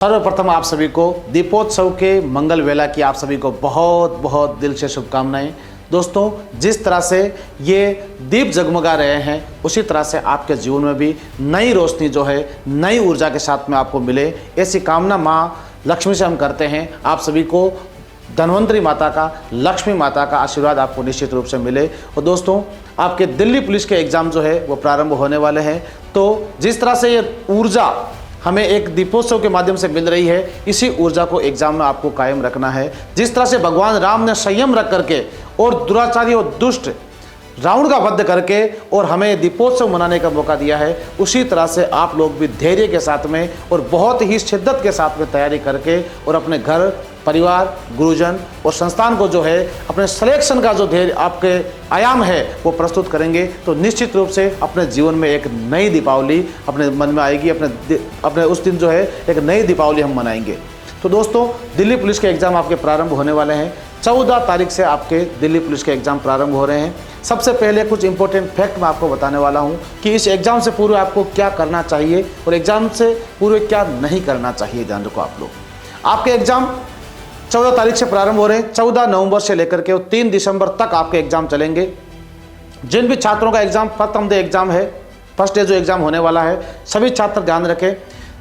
सर्वप्रथम आप सभी को दीपोत्सव के मंगल वेला की आप सभी को बहुत बहुत दिल से शुभकामनाएं। दोस्तों, जिस तरह से ये दीप जगमगा रहे हैं उसी तरह से आपके जीवन में भी नई रोशनी जो है नई ऊर्जा के साथ में आपको मिले, ऐसी कामना माँ लक्ष्मी से हम करते हैं। आप सभी को धन्वंतरी माता का, लक्ष्मी माता का आशीर्वाद आपको निश्चित रूप से मिले। और दोस्तों, आपके दिल्ली पुलिस के एग्ज़ाम जो है वो प्रारंभ होने वाले हैं। तो जिस तरह से ये ऊर्जा हमें एक दीपोत्सव के माध्यम से मिल रही है, इसी ऊर्जा को एग्जाम में आपको कायम रखना है। जिस तरह से भगवान राम ने संयम रख करके और दुराचारी और दुष्ट रावण का वध करके और हमें दीपोत्सव मनाने का मौका दिया है, उसी तरह से आप लोग भी धैर्य के साथ में और बहुत ही शिद्दत के साथ में तैयारी करके और अपने घर, परिवार, गुरुजन और संस्थान को जो है अपने सिलेक्शन का जो धैर्य आपके आयाम है वो प्रस्तुत करेंगे, तो निश्चित रूप से अपने जीवन में एक नई दीपावली अपने मन में आएगी। अपने उस दिन जो है एक नई दीपावली हम मनाएंगे। तो दोस्तों, दिल्ली पुलिस के एग्ज़ाम आपके प्रारंभ होने वाले हैं। 14 तारीख से आपके दिल्ली पुलिस के एग्ज़ाम प्रारंभ हो रहे हैं। सबसे पहले कुछ इंपॉर्टेंट फैक्ट मैं आपको बताने वाला हूं कि इस एग्ज़ाम से पूर्व आपको क्या करना चाहिए और एग्ज़ाम से पूर्व क्या नहीं करना चाहिए। ध्यान रखो आप लोग, आपके एग्ज़ाम 14 तारीख से प्रारंभ हो रहे हैं। 14 नवंबर से लेकर के 3 दिसंबर तक आपके एग्ज़ाम चलेंगे। जिन भी छात्रों का एग्ज़ाम प्रथम डे एग्ज़ाम है, फर्स्ट डे जो एग्ज़ाम होने वाला है, सभी छात्र ध्यान रखें,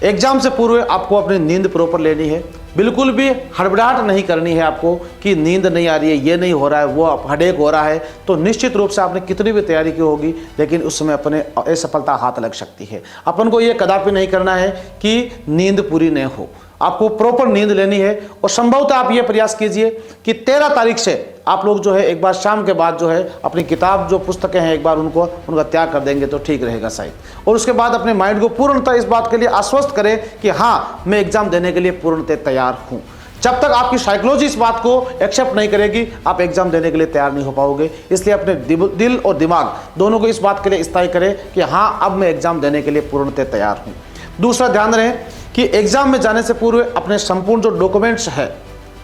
एग्ज़ाम से पूर्व आपको अपनी नींद प्रॉपर लेनी है। बिल्कुल भी हड़बड़ाहट नहीं करनी है आपको कि नींद नहीं आ रही है, ये नहीं हो रहा है, वो हेडेक हो रहा है। तो निश्चित रूप से आपने कितनी भी तैयारी की होगी, लेकिन उस समय अपने असफलता हाथ लग सकती है। अपन को ये कदापि नहीं करना है कि नींद पूरी नहीं हो, आपको प्रॉपर नींद लेनी है। और संभवतः आप ये प्रयास कीजिए कि 13 तारीख से आप लोग जो है एक बार शाम के बाद जो है अपनी किताब, जो पुस्तकें हैं, एक बार उनका त्याग कर देंगे तो ठीक रहेगा शायद। और उसके बाद अपने माइंड को पूर्णतः इस बात के लिए आश्वस्त करें कि हाँ, मैं एग्जाम देने के लिए पूर्णतः तैयार हूँ। जब तक आपकी साइकोलॉजी इस बात को एक्सेप्ट नहीं करेगी, आप एग्जाम देने के लिए तैयार नहीं हो पाओगे। इसलिए अपने दिल और दिमाग दोनों को इस बात के लिए स्थायी करें कि हाँ, अब मैं एग्जाम देने के लिए पूर्णतः तैयार हूँ। दूसरा, ध्यान रहे कि एग्जाम में जाने से पूर्व अपने संपूर्ण जो डॉक्यूमेंट्स है,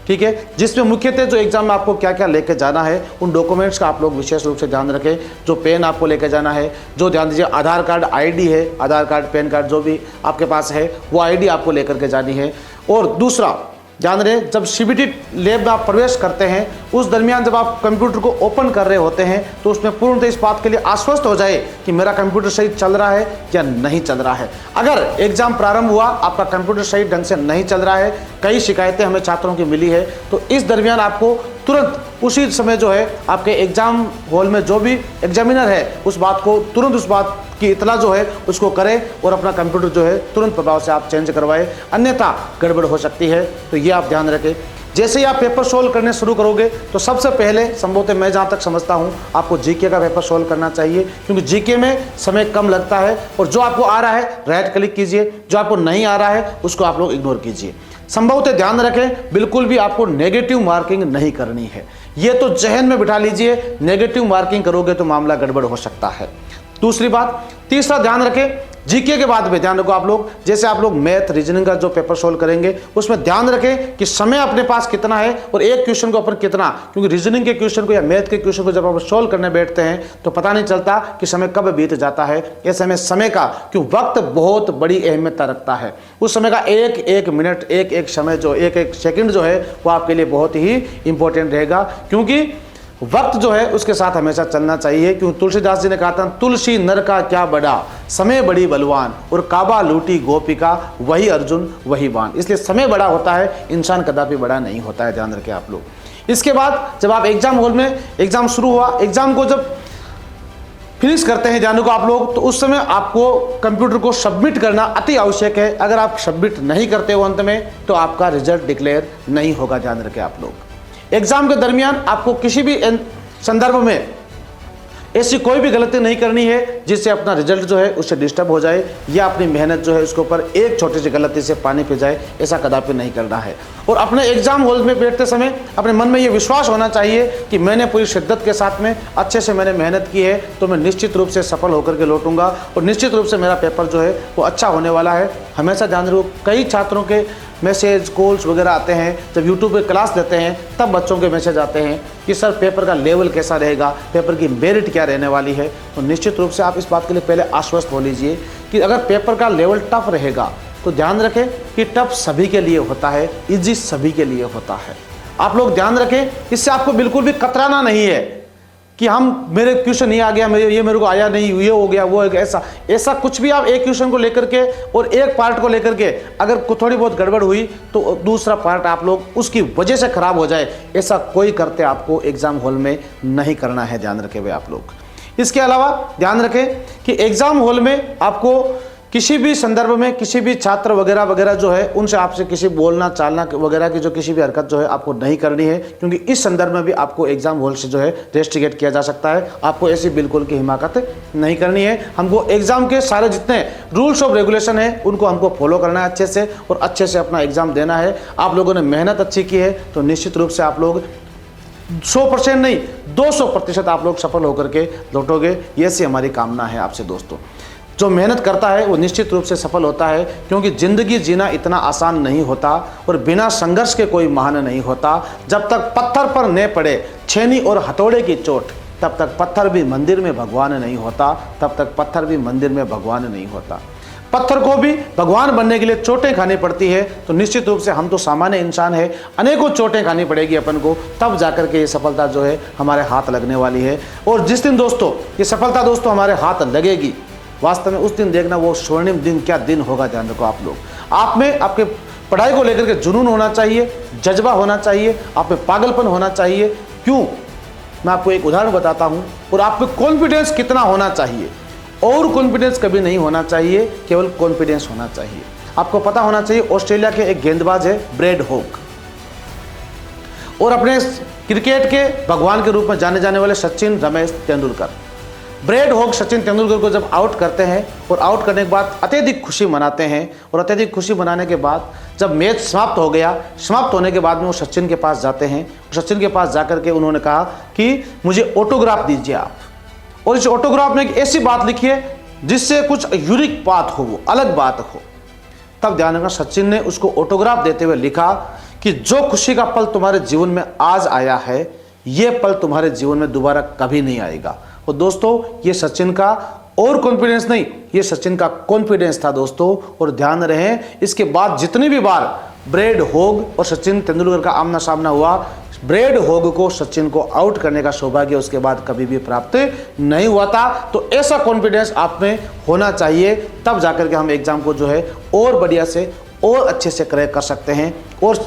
ठीक है, जिसमें मुख्यतः जो एग्जाम में आपको क्या क्या लेके जाना है, उन डॉक्यूमेंट्स का आप लोग विशेष रूप से ध्यान रखें। जो पेन आपको लेके जाना है, जो ध्यान दीजिए आधार कार्ड, आईडी है, आधार कार्ड, पैन कार्ड जो भी आपके पास है वो आईडी आपको लेकर के जानी है। और दूसरा, ध्यान रहे, जब सीबीटी लैब में आप प्रवेश करते हैं उस दरमियान जब आप कंप्यूटर को ओपन कर रहे होते हैं तो उसमें पूर्णतः इस बात के लिए आश्वस्त हो जाए कि मेरा कंप्यूटर सही चल रहा है या नहीं चल रहा है। अगर एग्जाम प्रारंभ हुआ, आपका कंप्यूटर सही ढंग से नहीं चल रहा है, कई शिकायतें हमें छात्रों की मिली है, तो इस दरमियान आपको तुरंत उसी समय जो है आपके एग्जाम हॉल में जो भी एग्जामिनर है उस बात को तुरंत, उस बात की इतला जो है उसको करें और अपना कंप्यूटर जो है तुरंत प्रभाव से आप चेंज करवाएं, अन्यथा गड़बड़ हो सकती है। तो ये आप ध्यान रखें। जैसे ही आप पेपर सोल्व करने शुरू करोगे तो सबसे पहले संभवतः मैं जहाँ तक समझता हूँ आपको जीके का पेपर सोल्व करना चाहिए, क्योंकि जीके में समय कम लगता है। और जो आपको आ रहा है राइट क्लिक कीजिए, जो आपको नहीं आ रहा है उसको आप लोग इग्नोर कीजिए। संभवतः ध्यान रखें, बिल्कुल भी आपको नेगेटिव मार्किंग नहीं करनी है। ये तो जहन में बिठा लीजिए, नेगेटिव मार्किंग करोगे तो मामला गड़बड़ हो सकता है। दूसरी बात, तीसरा ध्यान रखें, जीके के बाद में ध्यान रखो आप लोग, जैसे आप लोग मैथ, रीजनिंग का जो पेपर सोल्व करेंगे उसमें ध्यान रखें कि समय अपने पास कितना है और एक क्वेश्चन को अपन कितना, क्योंकि रीजनिंग के क्वेश्चन को या मैथ के क्वेश्चन को जब आप सोल्व करने बैठते हैं तो पता नहीं चलता कि समय कब बीत जाता है। ऐसे में समय का, क्यों वक्त बहुत बड़ी अहमियत रखता है, उस समय का एक एक मिनट, एक एक समय, जो एक एक सेकंड जो है वो आपके लिए बहुत ही इंपॉर्टेंट रहेगा, क्योंकि वक्त जो है उसके साथ हमेशा चलना चाहिए। क्यों तुलसीदास जी ने कहा था, तुलसी नर का क्या बड़ा, समय बड़ी बलवान, और काबा लूटी गोपिका, वही अर्जुन वही बाण। इसलिए समय बड़ा होता है, इंसान कदापि बड़ा नहीं होता है, ध्यान रखें आप लोग। इसके बाद जब आप एग्जाम हॉल में, एग्जाम शुरू हुआ, एग्जाम को जब फिनिश करते हैं ध्यान रखो आप लोग, तो उस समय आपको कंप्यूटर को सबमिट करना अति आवश्यक है। अगर आप सबमिट नहीं करते हो अंत में तो आपका रिजल्ट डिक्लेयर नहीं होगा, ध्यान रखें आप लोग। एग्जाम के दरमियान आपको किसी भी संदर्भ में ऐसी कोई भी गलती नहीं करनी है जिससे अपना रिजल्ट जो है उससे डिस्टर्ब हो जाए या अपनी मेहनत जो है उसके ऊपर एक छोटी सी गलती से पानी फिर जाए, ऐसा कदापि नहीं करना है। और अपने एग्जाम हॉल में बैठते समय अपने मन में ये विश्वास होना चाहिए कि मैंने पूरी शिद्दत के साथ में अच्छे से मैंने मेहनत की है तो मैं निश्चित रूप से सफल होकर के लौटूंगा और निश्चित रूप से मेरा पेपर जो है वो अच्छा होने वाला है। हमेशा ध्यान रखो, कई छात्रों के मैसेज, कॉल्स वगैरह आते हैं, जब यूट्यूब पे क्लास लेते हैं तब बच्चों के मैसेज आते हैं कि सर पेपर का लेवल कैसा रहेगा, पेपर की मेरिट क्या रहने वाली है। तो निश्चित रूप से आप इस बात के लिए पहले आश्वस्त हो लीजिए कि अगर पेपर का लेवल टफ रहेगा तो ध्यान रखें कि टफ सभी के लिए होता है, इजी सभी के लिए होता है। आप लोग ध्यान रखें, इससे आपको बिल्कुल भी कतराना नहीं है कि हम मेरे क्वेश्चन नहीं आ गया, मेरे को आया नहीं, ये हो गया, वो ऐसा कुछ भी। आप एक क्वेश्चन को लेकर के और एक पार्ट को लेकर के अगर थोड़ी बहुत गड़बड़ हुई तो दूसरा पार्ट आप लोग उसकी वजह से खराब हो जाए, ऐसा कोई करते आपको एग्जाम हॉल में नहीं करना है। ध्यान रखें भाई आप लोग। इसके अलावा ध्यान रखें कि एग्जाम हॉल में आपको किसी भी संदर्भ में किसी भी छात्र वगैरह वगैरह जो है उनसे आपसे किसी बोलना चालना वगैरह की जो किसी भी हरकत जो है आपको नहीं करनी है, क्योंकि इस संदर्भ में भी आपको एग्जाम हॉल से जो है रेस्ट्रिकेट किया जा सकता है। आपको ऐसी बिल्कुल की हिमाकत नहीं करनी है। हमको एग्जाम के सारे जितने रूल्स ऑफ रेगुलेशन है उनको हमको फॉलो करना है अच्छे से, और अच्छे से अपना एग्जाम देना है। आप लोगों ने मेहनत अच्छी की है तो निश्चित रूप से आप लोग 100% नहीं 200% आप लोग सफल होकर के लौटोगे, ये सी हमारी कामना है आपसे दोस्तों। जो मेहनत करता है वो निश्चित रूप से सफल होता है, क्योंकि ज़िंदगी जीना इतना आसान नहीं होता और बिना संघर्ष के कोई महान नहीं होता। जब तक पत्थर पर न पड़े छेनी और हथौड़े की चोट, तब तक पत्थर भी मंदिर में भगवान नहीं होता, तब तक पत्थर भी मंदिर में भगवान नहीं होता। पत्थर को भी भगवान बनने के लिए चोटें खानी पड़ती है, तो निश्चित रूप से हम तो सामान्य इंसान है, अनेकों चोटें खानी पड़ेगी अपन को, तब जाकर के ये सफलता जो है हमारे हाथ लगने वाली है। और जिस दिन दोस्तों ये सफलता दोस्तों हमारे हाथ लगेगी, वास्तव में उस दिन देखना वो स्वर्णिम दिन क्या दिन होगा। ध्यान रखो आप लोग, आप में आपके पढ़ाई को लेकर के जुनून होना चाहिए, जज्बा होना चाहिए, आप में पागलपन होना चाहिए। क्यों, मैं आपको एक उदाहरण बताता हूं। और आप में कॉन्फिडेंस कितना होना चाहिए, और कॉन्फिडेंस कभी नहीं होना चाहिए, केवल कॉन्फिडेंस होना चाहिए। आपको पता होना चाहिए ऑस्ट्रेलिया के एक गेंदबाज है ब्रैड हॉग, और अपने क्रिकेट के भगवान के रूप में जाने जाने वाले सचिन रमेश तेंदुलकर। ब्रैड हॉग सचिन तेंदुलकर को जब आउट करते हैं और आउट करने के बाद अत्यधिक खुशी मनाते हैं, और अत्यधिक खुशी मनाने के बाद जब मैच समाप्त हो गया, समाप्त होने के बाद में वो सचिन के पास जाते हैं। सचिन के पास जाकर के उन्होंने कहा कि मुझे ऑटोग्राफ दीजिए आप, और इस ऑटोग्राफ में एक ऐसी बात लिखी है जिससे कुछ यूनिक बात हो, वो अलग बात हो। तब ध्यान रखना, सचिन ने उसको ऑटोग्राफ देते हुए लिखा कि जो खुशी का पल तुम्हारे जीवन में आज आया है, यह पल तुम्हारे जीवन में दोबारा कभी नहीं आएगा। और दोस्तों ये सचिन का और कॉन्फिडेंस नहीं, ये सचिन का कॉन्फिडेंस था दोस्तों। और ध्यान रहे, इसके बाद जितनी भी बार ब्रैड हॉग और सचिन तेंदुलकर का आमना सामना हुआ, ब्रैड हॉग को सचिन को आउट करने का सौभाग्य उसके बाद कभी भी प्राप्त नहीं हुआ था। तो ऐसा कॉन्फिडेंस आप में होना चाहिए, तब जाकर के हम एग्जाम को जो है और बढ़िया से और अच्छे से क्रैक कर सकते हैं। और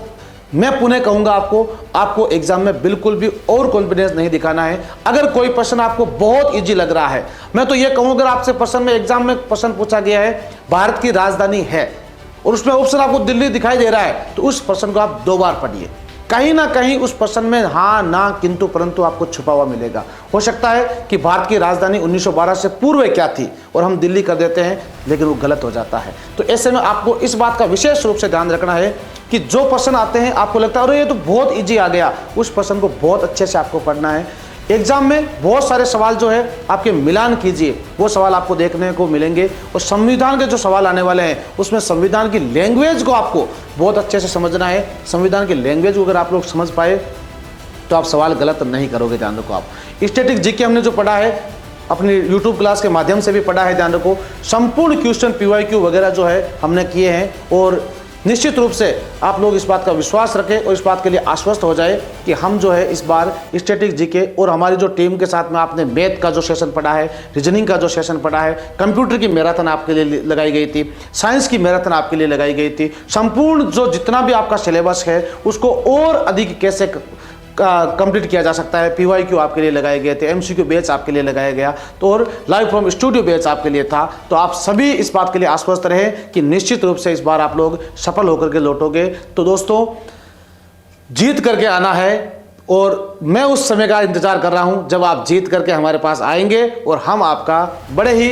मैं पुनः कहूंगा आपको एग्जाम में बिल्कुल भी और कॉन्फिडेंस नहीं दिखाना है। अगर कोई प्रश्न आपको बहुत इजी लग रहा है, मैं तो ये कहूंगा, अगर आपसे प्रश्न में एग्जाम में प्रश्न पूछा गया है भारत की राजधानी है और उसमें ऑप्शन आपको दिल्ली दिखाई दे रहा है, तो उस प्रश्न को आप 2 बार पढ़िए। कहीं ना कहीं उस प्रश्न में हाँ ना किंतु परंतु आपको छुपा हुआ मिलेगा। हो सकता है कि भारत की राजधानी 1912 से पूर्व क्या थी और हम दिल्ली कर देते हैं, लेकिन वो गलत हो जाता है। तो ऐसे में आपको इस बात का विशेष रूप से ध्यान रखना है कि जो प्रश्न आते हैं आपको लगता है अरे ये तो बहुत इजी आ गया, उस प्रश्न को बहुत अच्छे से आपको पढ़ना है। एग्जाम में बहुत सारे सवाल जो है आपके मिलान कीजिए, वो सवाल आपको देखने को मिलेंगे। और संविधान के जो सवाल आने वाले हैं उसमें संविधान की लैंग्वेज को आपको बहुत अच्छे से समझना है। संविधान की लैंग्वेज को अगर आप लोग समझ पाए तो आप सवाल गलत नहीं करोगे। ध्यान रखो, आप स्टैटिक जीके हमने जो पढ़ा है अपनी YouTube क्लास के माध्यम से भी पढ़ा है। ध्यान रखो, संपूर्ण क्वेश्चन PYQ वगैरह जो है हमने किए हैं, और निश्चित रूप से आप लोग इस बात का विश्वास रखें और इस बात के लिए आश्वस्त हो जाए कि हम जो है इस बार स्टैटिक जीके और हमारी जो टीम के साथ में आपने मैथ का जो सेशन पढ़ा है, रीजनिंग का जो सेशन पढ़ा है, कंप्यूटर की मैराथन आपके लिए लगाई गई थी, साइंस की मैराथन आपके लिए लगाई गई थी, संपूर्ण जो जितना भी आपका सिलेबस है उसको और अधिक कैसे कंप्लीट किया जा सकता है, PYQ आपके लिए लगाए गए थे, MCQ बैच आपके लिए लगाया गया, तो और लाइव फ्रॉम स्टूडियो बैच आपके लिए था। तो आप सभी इस बात के लिए आश्वस्त रहे कि निश्चित रूप से इस बार आप लोग सफल होकर के लौटोगे। तो दोस्तों जीत करके आना है, और मैं उस समय का इंतजार कर रहा हूं जब आप जीत करके हमारे पास आएंगे और हम आपका बड़े ही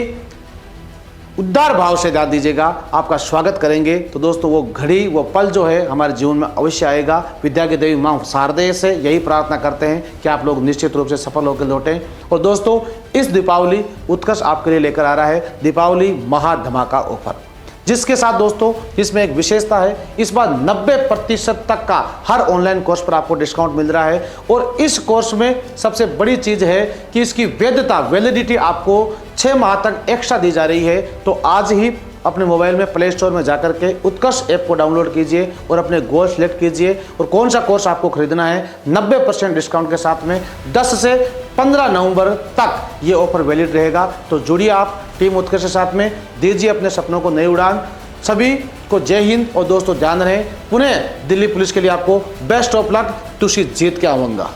उदार भाव से ध्यान दीजिएगा, आपका स्वागत करेंगे। तो दोस्तों वो घड़ी वो पल जो है हमारे जीवन में अवश्य आएगा। विद्या की देवी मां शारदेय से यही प्रार्थना करते हैं कि आप लोग निश्चित रूप से सफल होकर लौटें। और दोस्तों इस दीपावली उत्कर्ष आपके लिए लेकर आ रहा है दीपावली महा धमाका ऑफर, जिसके साथ दोस्तों इसमें एक विशेषता है, इस बार 90% तक का हर ऑनलाइन कोर्स पर आपको डिस्काउंट मिल रहा है। और इस कोर्स में सबसे बड़ी चीज है कि इसकी वैलिडिटी आपको 6 माह तक एक्स्ट्रा दी जा रही है। तो आज ही अपने मोबाइल में प्ले स्टोर में जाकर के उत्कर्ष ऐप को डाउनलोड कीजिए और अपने गोल सेलेक्ट कीजिए और कौन सा कोर्स आपको खरीदना है 90% डिस्काउंट के साथ में 10 से 15 नवंबर तक ये ऑफर वैलिड रहेगा। तो जुड़िए आप टीम उत्कर्ष के साथ में, दीजिए अपने सपनों को नई उड़ान। सभी को जय हिंद। और दोस्तों ध्यान रहे, पुणे दिल्ली पुलिस के लिए आपको बेस्ट ऑफ लक, तुशी जीत के आऊँगा।